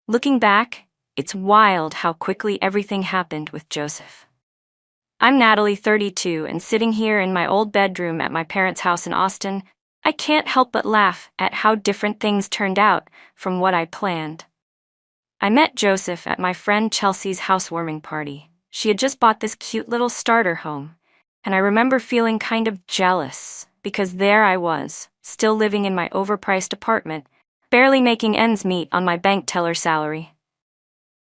Looking back, it's wild how quickly everything happened with Joseph. I'm Natalie, 32, and sitting here in my old bedroom at my parents' house in Austin, I can't help but laugh at how different things turned out from what I planned. I met Joseph at my friend Chelsea's housewarming party. She had just bought this cute little starter home, and I remember feeling kind of jealous because there I was, still living in my overpriced apartment, barely making ends meet on my bank teller salary.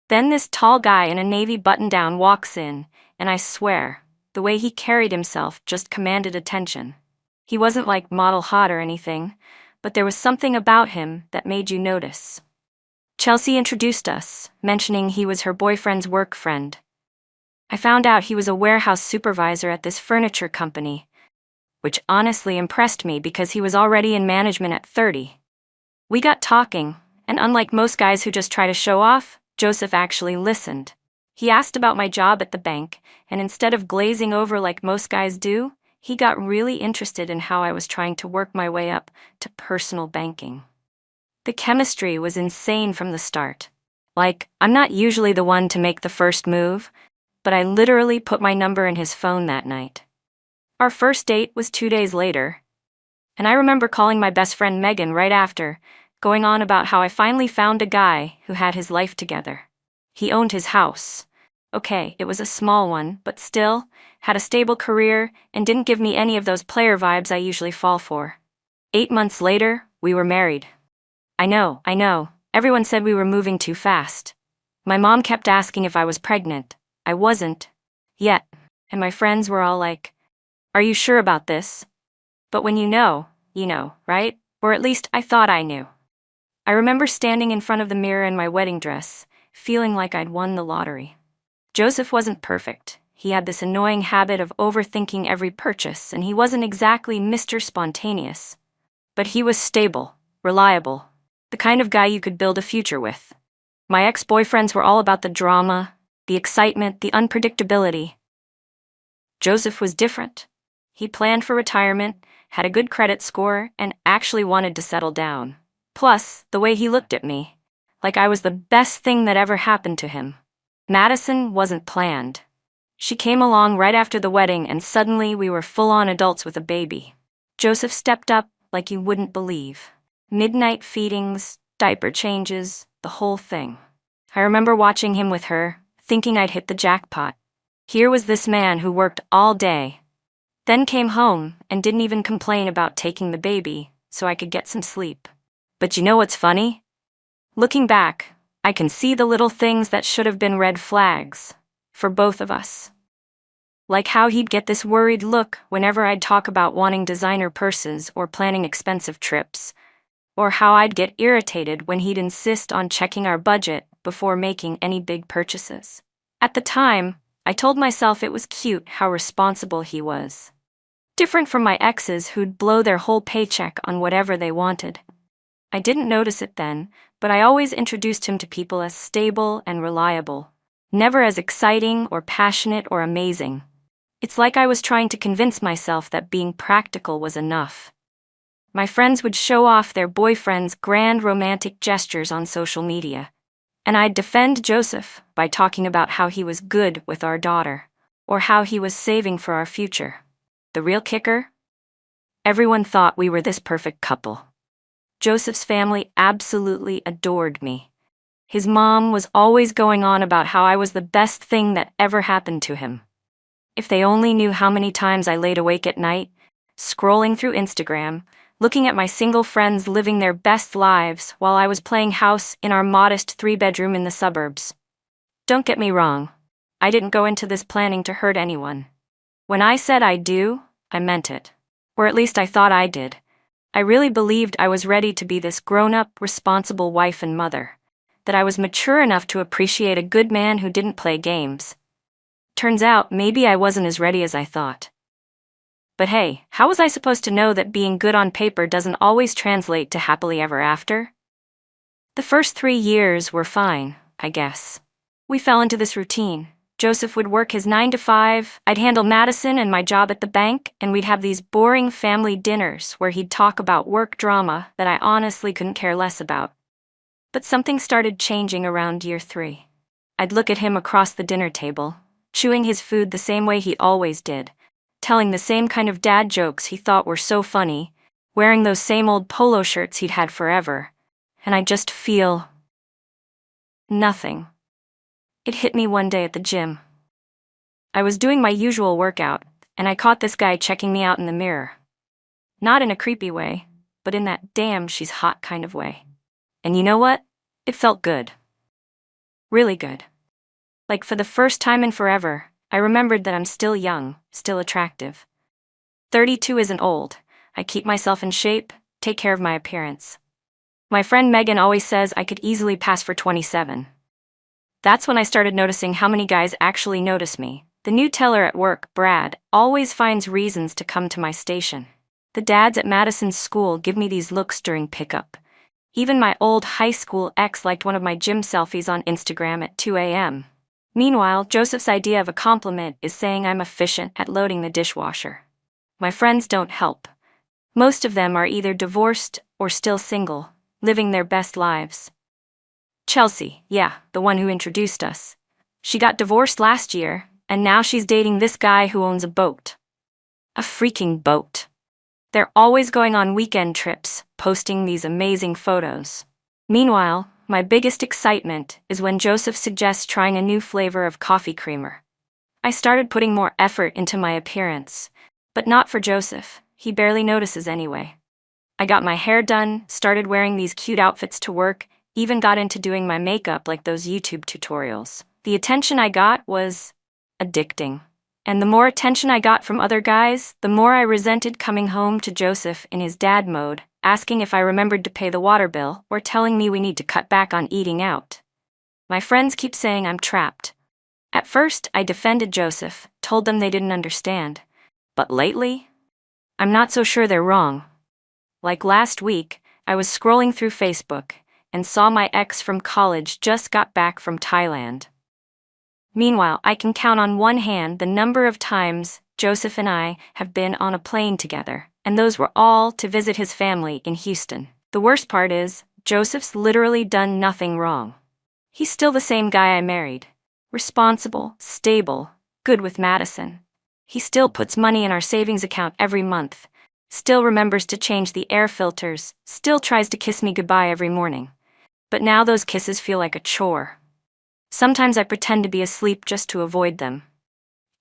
Then this tall guy in a navy button-down walks in, and I swear, the way he carried himself just commanded attention. He wasn't like model hot or anything, but there was something about him that made you notice. Chelsea introduced us, mentioning he was her boyfriend's work friend. I found out he was a warehouse supervisor at this furniture company, which honestly impressed me because he was already in management at 30. We got talking, and unlike most guys who just try to show off, Joseph actually listened. He asked about my job at the bank, and instead of glazing over like most guys do, he got really interested in how I was trying to work my way up to personal banking. The chemistry was insane from the start. Like, I'm not usually the one to make the first move, but I literally put my number in his phone that night. Our first date was 2 days later, and I remember calling my best friend Megan right after, going on about how I finally found a guy who had his life together. He owned his house. Okay, it was a small one, but still, had a stable career and didn't give me any of those player vibes I usually fall for. 8 months later, we were married. I know, everyone said we were moving too fast. My mom kept asking if I was pregnant. I wasn't. Yet. And my friends were all like, "Are you sure about this?" But when you know, right? Or at least I thought I knew. I remember standing in front of the mirror in my wedding dress, feeling like I'd won the lottery. Joseph wasn't perfect. He had this annoying habit of overthinking every purchase, and he wasn't exactly Mr. Spontaneous. But he was stable, reliable, the kind of guy you could build a future with. My ex-boyfriends were all about the drama, the excitement, the unpredictability. Joseph was different. He planned for retirement, had a good credit score, and actually wanted to settle down. Plus, the way he looked at me, like I was the best thing that ever happened to him. Madison wasn't planned. She came along right after the wedding, and suddenly we were full-on adults with a baby. Joseph stepped up like you wouldn't believe. Midnight feedings, diaper changes, the whole thing. I remember watching him with her, thinking I'd hit the jackpot. Here was this man who worked all day, then came home and didn't even complain about taking the baby so I could get some sleep. But you know what's funny? Looking back, I can see the little things that should have been red flags for both of us. Like how he'd get this worried look whenever I'd talk about wanting designer purses or planning expensive trips, or how I'd get irritated when he'd insist on checking our budget before making any big purchases. At the time, I told myself it was cute how responsible he was. Different from my exes who'd blow their whole paycheck on whatever they wanted. I didn't notice it then, but I always introduced him to people as stable and reliable, never as exciting or passionate or amazing. It's like I was trying to convince myself that being practical was enough. My friends would show off their boyfriends' grand romantic gestures on social media, and I'd defend Joseph by talking about how he was good with our daughter, or how he was saving for our future. The real kicker? Everyone thought we were this perfect couple. Joseph's family absolutely adored me. His mom was always going on about how I was the best thing that ever happened to him. If they only knew how many times I laid awake at night, scrolling through Instagram, looking at my single friends living their best lives while I was playing house in our modest 3-bedroom in the suburbs. Don't get me wrong, I didn't go into this planning to hurt anyone. When I said I do, I meant it. Or at least I thought I did. I really believed I was ready to be this grown-up, responsible wife and mother, that I was mature enough to appreciate a good man who didn't play games. Turns out, maybe I wasn't as ready as I thought. But hey, how was I supposed to know that being good on paper doesn't always translate to happily ever after? The first 3 years were fine, I guess. We fell into this routine. Joseph would work his 9 to 5, I'd handle Madison and my job at the bank, and we'd have these boring family dinners where he'd talk about work drama that I honestly couldn't care less about. But something started changing around year 3. I'd look at him across the dinner table, chewing his food the same way he always did, telling the same kind of dad jokes he thought were so funny, wearing those same old polo shirts he'd had forever, and I'd just feel nothing. It hit me one day at the gym. I was doing my usual workout, and I caught this guy checking me out in the mirror. Not in a creepy way, but in that damn she's hot kind of way. And you know what? It felt good. Really good. Like for the first time in forever, I remembered that I'm still young, still attractive. 32 isn't old. I keep myself in shape, take care of my appearance. My friend Megan always says I could easily pass for 27. That's when I started noticing how many guys actually notice me. The new teller at work, Brad, always finds reasons to come to my station. The dads at Madison's school give me these looks during pickup. Even my old high school ex liked one of my gym selfies on Instagram at 2 a.m. Meanwhile, Joseph's idea of a compliment is saying I'm efficient at loading the dishwasher. My friends don't help. Most of them are either divorced or still single, living their best lives. Chelsea, yeah, the one who introduced us. She got divorced last year, and now she's dating this guy who owns a boat. A freaking boat. They're always going on weekend trips, posting these amazing photos. Meanwhile, my biggest excitement is when Joseph suggests trying a new flavor of coffee creamer. I started putting more effort into my appearance, but not for Joseph. He barely notices anyway. I got my hair done, started wearing these cute outfits to work, even got into doing my makeup like those YouTube tutorials. The attention I got was addicting. And the more attention I got from other guys, the more I resented coming home to Joseph in his dad mode, asking if I remembered to pay the water bill or telling me we need to cut back on eating out. My friends keep saying I'm trapped. At first, I defended Joseph, told them they didn't understand. But lately, I'm not so sure they're wrong. Like last week, I was scrolling through Facebook and saw my ex from college just got back from Thailand. Meanwhile, I can count on one hand the number of times Joseph and I have been on a plane together, and those were all to visit his family in Houston. The worst part is, Joseph's literally done nothing wrong. He's still the same guy I married. Responsible, stable, good with Madison. He still puts money in our savings account every month, still remembers to change the air filters, still tries to kiss me goodbye every morning. But now those kisses feel like a chore. Sometimes I pretend to be asleep just to avoid them.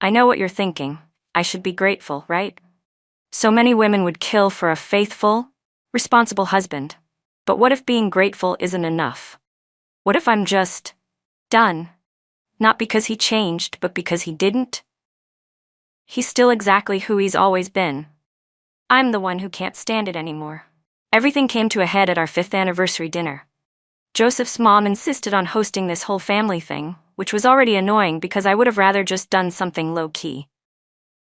I know what you're thinking. I should be grateful, right? So many women would kill for a faithful, responsible husband. But what if being grateful isn't enough? What if I'm just done? Not because he changed, but because he didn't? He's still exactly who he's always been. I'm the one who can't stand it anymore. Everything came to a head at our 5th anniversary dinner. Joseph's mom insisted on hosting this whole family thing, which was already annoying because I would have rather just done something low-key.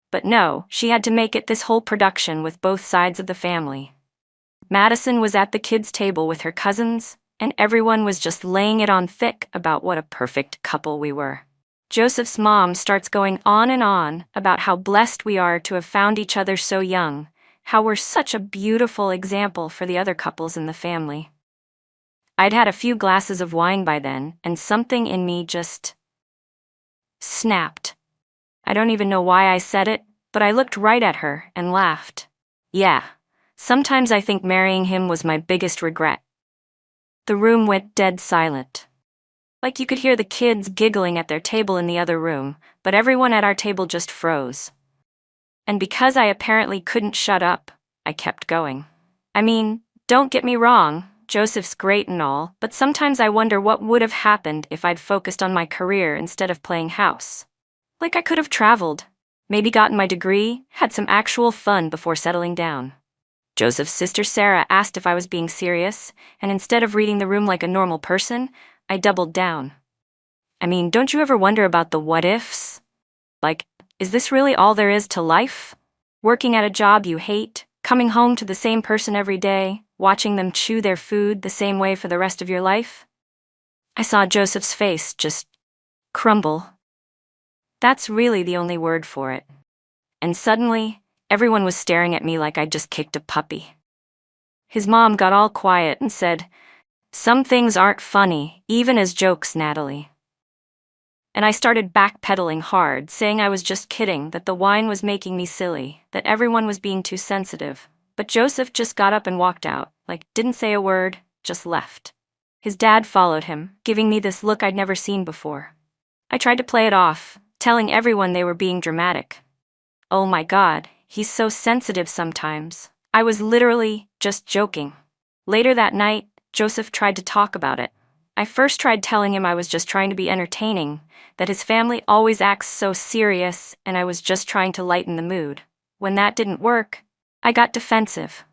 But no, she had to make it this whole production with both sides of the family. Madison was at the kids' table with her cousins, and everyone was just laying it on thick about what a perfect couple we were. Joseph's mom starts going on and on about how blessed we are to have found each other so young, how we're such a beautiful example for the other couples in the family. I'd had a few glasses of wine by then, and something in me just snapped. I don't even know why I said it, but I looked right at her and laughed. Yeah, sometimes I think marrying him was my biggest regret. The room went dead silent. Like you could hear the kids giggling at their table in the other room, but everyone at our table just froze. And because I apparently couldn't shut up, I kept going. I mean, don't get me wrong, Joseph's great and all, but sometimes I wonder what would have happened if I'd focused on my career instead of playing house. Like I could have traveled, maybe gotten my degree, had some actual fun before settling down. Joseph's sister Sarah asked if I was being serious, and instead of reading the room like a normal person, I doubled down. I mean, don't you ever wonder about the what-ifs? Like, is this really all there is to life? Working at a job you hate, coming home to the same person every day, watching them chew their food the same way for the rest of your life? I saw Joseph's face just crumble. That's really the only word for it. And suddenly, everyone was staring at me like I'd just kicked a puppy. His mom got all quiet and said, Some things aren't funny, even as jokes, Natalie. And I started backpedaling hard, saying I was just kidding, that the wine was making me silly, that everyone was being too sensitive. But Joseph just got up and walked out, didn't say a word, just left. His dad followed him, giving me this look I'd never seen before. I tried to play it off, telling everyone they were being dramatic. Oh my God, he's so sensitive sometimes. I was literally just joking. Later that night, Joseph tried to talk about it. I first tried telling him I was just trying to be entertaining, that his family always acts so serious, and I was just trying to lighten the mood. When that didn't work, I got defensive.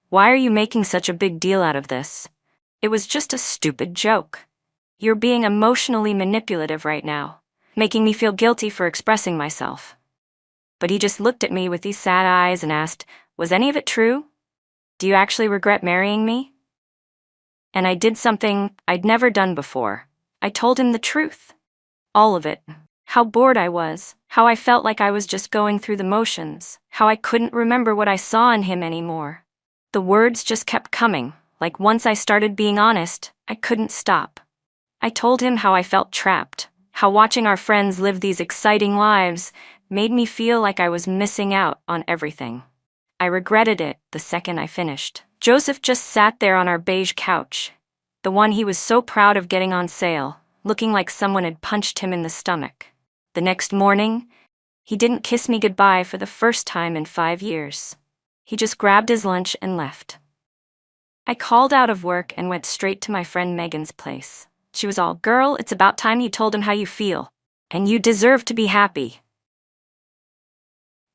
Why are you making such a big deal out of this? It was just a stupid joke. You're being emotionally manipulative right now, making me feel guilty for expressing myself. But he just looked at me with these sad eyes and asked, was any of it true? Do you actually regret marrying me? And I did something I'd never done before. I told him the truth. All of it. How bored I was, how I felt like I was just going through the motions, how I couldn't remember what I saw in him anymore. The words just kept coming, like once I started being honest, I couldn't stop. I told him how I felt trapped, how watching our friends live these exciting lives made me feel like I was missing out on everything. I regretted it the second I finished. Joseph just sat there on our beige couch, the one he was so proud of getting on sale, looking like someone had punched him in the stomach. The next morning, he didn't kiss me goodbye for the first time in 5 years. He just grabbed his lunch and left. I called out of work and went straight to my friend Megan's place. She was all, "Girl, it's about time you told him how you feel. And you deserve to be happy."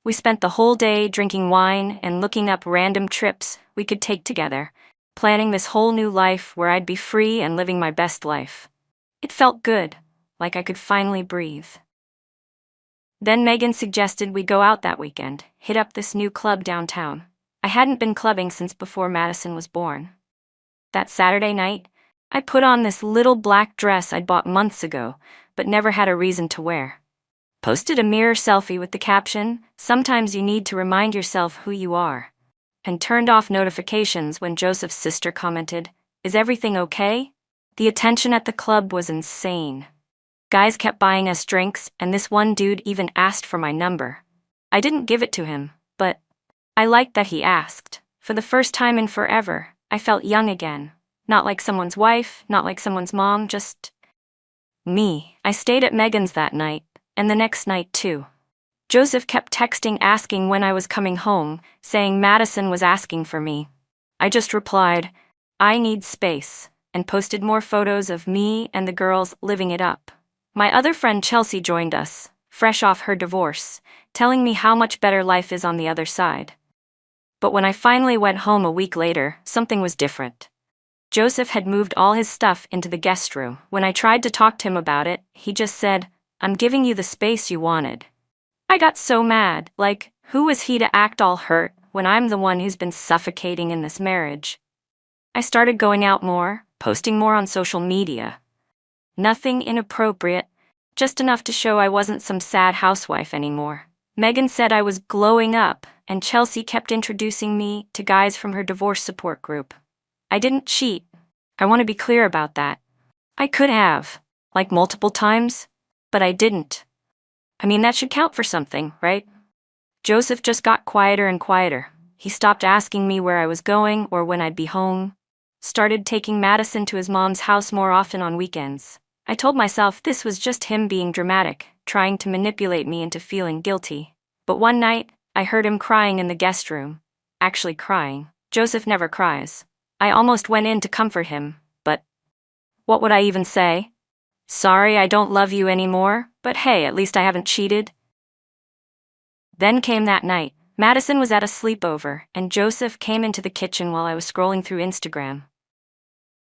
We spent the whole day drinking wine and looking up random trips we could take together, planning this whole new life where I'd be free and living my best life. It felt good, like I could finally breathe. Then Megan suggested we go out that weekend, hit up this new club downtown. I hadn't been clubbing since before Madison was born. That Saturday night, I put on this little black dress I'd bought months ago, but never had a reason to wear. Posted a mirror selfie with the caption, "Sometimes you need to remind yourself who you are," and turned off notifications when Joseph's sister commented, "Is everything okay?" The attention at the club was insane. Guys kept buying us drinks, and this one dude even asked for my number. I didn't give it to him, but I liked that he asked. For the first time in forever, I felt young again. Not like someone's wife, not like someone's mom, just me. I stayed at Megan's that night, and the next night too. Joseph kept texting asking when I was coming home, saying Madison was asking for me. I just replied, "I need space," and posted more photos of me and the girls living it up. My other friend Chelsea joined us, fresh off her divorce, telling me how much better life is on the other side. But when I finally went home a week later, something was different. Joseph had moved all his stuff into the guest room. When I tried to talk to him about it, he just said, "I'm giving you the space you wanted." I got so mad, who was he to act all hurt when I'm the one who's been suffocating in this marriage? I started going out more, posting more on social media. Nothing inappropriate, just enough to show I wasn't some sad housewife anymore. Megan said I was glowing up, and Chelsea kept introducing me to guys from her divorce support group. I didn't cheat. I want to be clear about that. I could have, multiple times, but I didn't. I mean, that should count for something, right? Joseph just got quieter and quieter. He stopped asking me where I was going or when I'd be home. Started taking Madison to his mom's house more often on weekends. I told myself this was just him being dramatic, trying to manipulate me into feeling guilty. But one night, I heard him crying in the guest room. Actually crying. Joseph never cries. I almost went in to comfort him, but what would I even say? Sorry, I don't love you anymore, but hey, at least I haven't cheated. Then came that night. Madison was at a sleepover, and Joseph came into the kitchen while I was scrolling through Instagram.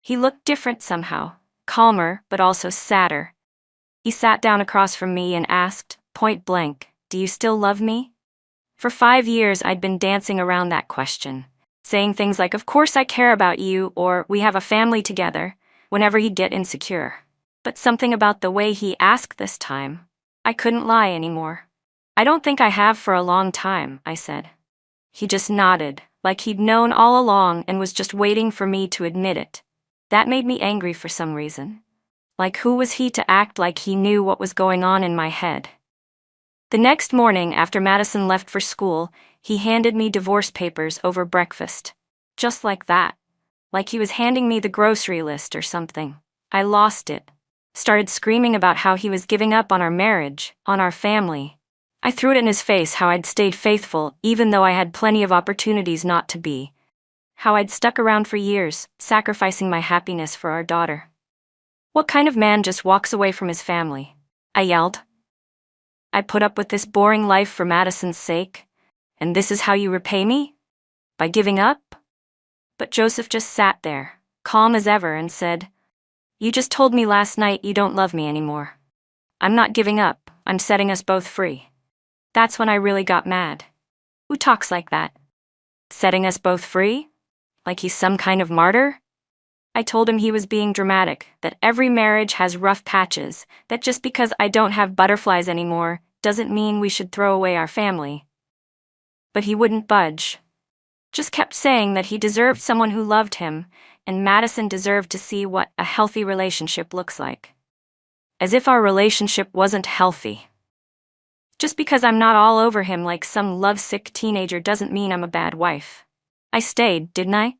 He looked different somehow, calmer, but also sadder. He sat down across from me and asked, point blank, "Do you still love me?" For 5 years, I'd been dancing around that question, saying things like, "Of course I care about you," or "We have a family together," whenever he'd get insecure. But something about the way he asked this time, I couldn't lie anymore. "I don't think I have for a long time," I said. He just nodded, like he'd known all along and was just waiting for me to admit it. That made me angry for some reason. Like, who was he to act like he knew what was going on in my head? The next morning, after Madison left for school, he handed me divorce papers over breakfast. Just like that. Like he was handing me the grocery list or something. I lost it. Started screaming about how he was giving up on our marriage, on our family. I threw it in his face how I'd stayed faithful even though I had plenty of opportunities not to be. How I'd stuck around for years, sacrificing my happiness for our daughter. What kind of man just walks away from his family? I yelled. I put up with this boring life for Madison's sake, and this is how you repay me? By giving up? But Joseph just sat there, calm as ever, and said, "You just told me last night you don't love me anymore. I'm not giving up, I'm setting us both free." That's when I really got mad. Who talks like that? Setting us both free? Like he's some kind of martyr? I told him he was being dramatic, that every marriage has rough patches, that just because I don't have butterflies anymore doesn't mean we should throw away our family. But he wouldn't budge. Just kept saying that he deserved someone who loved him, and Madison deserved to see what a healthy relationship looks like. As if our relationship wasn't healthy. Just because I'm not all over him like some lovesick teenager doesn't mean I'm a bad wife. I stayed, didn't I?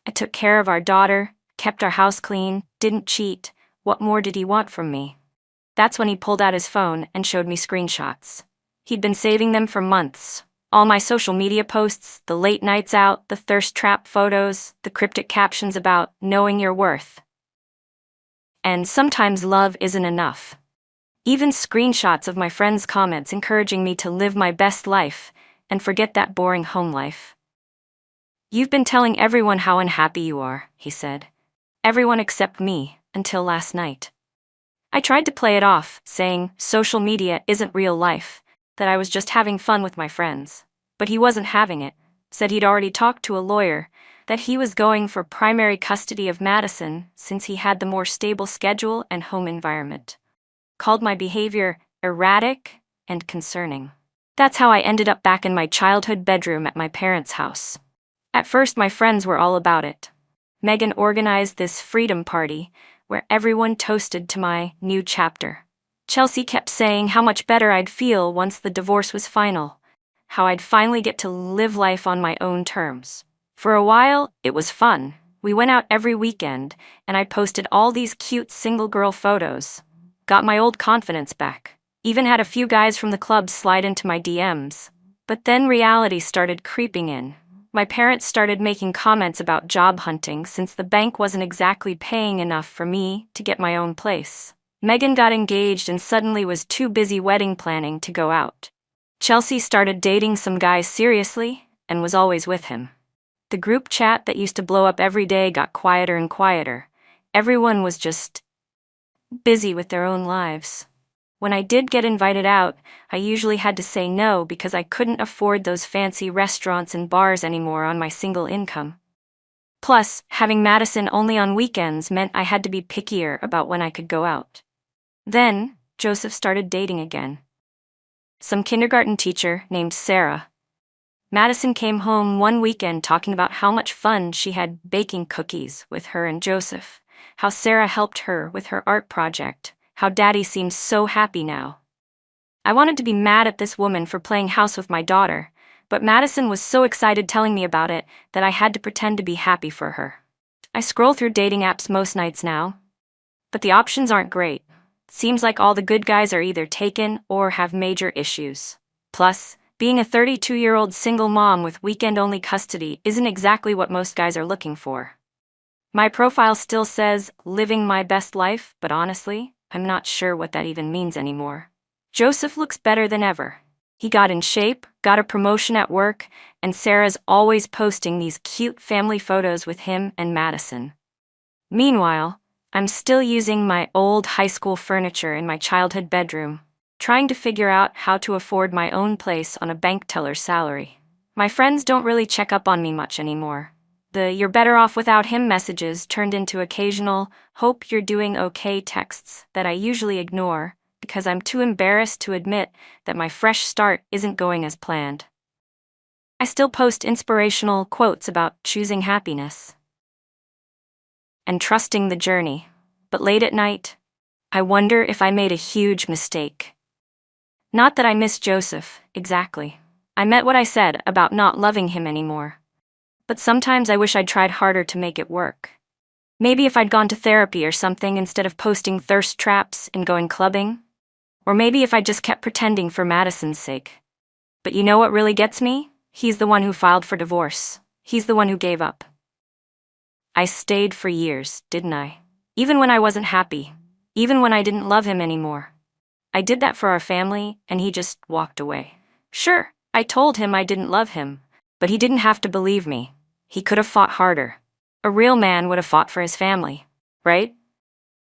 I took care of our daughter, kept our house clean, didn't cheat. What more did he want from me? That's when he pulled out his phone and showed me screenshots. He'd been saving them for months. All my social media posts, the late nights out, the thirst trap photos, the cryptic captions about knowing your worth. And sometimes love isn't enough. Even screenshots of my friends' comments encouraging me to live my best life and forget that boring home life. "You've been telling everyone how unhappy you are," he said. "Everyone except me, until last night." I tried to play it off, saying social media isn't real life, that I was just having fun with my friends. But he wasn't having it, said he'd already talked to a lawyer, that he was going for primary custody of Madison since he had the more stable schedule and home environment. Called my behavior erratic and concerning. That's how I ended up back in my childhood bedroom at my parents' house. At first, my friends were all about it. Megan organized this freedom party where everyone toasted to my new chapter. Chelsea kept saying how much better I'd feel once the divorce was final, how I'd finally get to live life on my own terms. For a while, it was fun. We went out every weekend, and I posted all these cute single girl photos. Got my old confidence back. Even had a few guys from the club slide into my DMs. But then reality started creeping in. My parents started making comments about job hunting since the bank wasn't exactly paying enough for me to get my own place. Megan got engaged and suddenly was too busy wedding planning to go out. Chelsea started dating some guy seriously and was always with him. The group chat that used to blow up every day got quieter and quieter. Everyone was just busy with their own lives. When I did get invited out, I usually had to say no because I couldn't afford those fancy restaurants and bars anymore on my single income. Plus, having Madison only on weekends meant I had to be pickier about when I could go out. Then, Joseph started dating again. Some kindergarten teacher named Sarah. Madison came home one weekend talking about how much fun she had baking cookies with her and Joseph, how Sarah helped her with her art project, how Daddy seems so happy now. I wanted to be mad at this woman for playing house with my daughter, but Madison was so excited telling me about it that I had to pretend to be happy for her. I scroll through dating apps most nights now, but the options aren't great. Seems like all the good guys are either taken or have major issues. Plus, being a 32-year-old single mom with weekend-only custody isn't exactly what most guys are looking for. My profile still says, "living my best life," but honestly, I'm not sure what that even means anymore. Joseph looks better than ever. He got in shape, got a promotion at work, and Sarah's always posting these cute family photos with him and Madison. Meanwhile, I'm still using my old high school furniture in my childhood bedroom, trying to figure out how to afford my own place on a bank teller's salary. My friends don't really check up on me much anymore. The "you're better off without him" messages turned into occasional "hope you're doing okay" texts that I usually ignore because I'm too embarrassed to admit that my fresh start isn't going as planned. I still post inspirational quotes about choosing happiness. and trusting the journey. But late at night, I wonder if I made a huge mistake. Not that I miss Joseph, exactly. I meant what I said about not loving him anymore. But sometimes I wish I'd tried harder to make it work. Maybe if I'd gone to therapy or something instead of posting thirst traps and going clubbing. Or maybe if I just kept pretending for Madison's sake. But you know what really gets me? He's the one who filed for divorce. He's the one who gave up. I stayed for years, didn't I? Even when I wasn't happy. Even when I didn't love him anymore. I did that for our family, and he just walked away. Sure, I told him I didn't love him, but he didn't have to believe me. He could have fought harder. A real man would have fought for his family, right?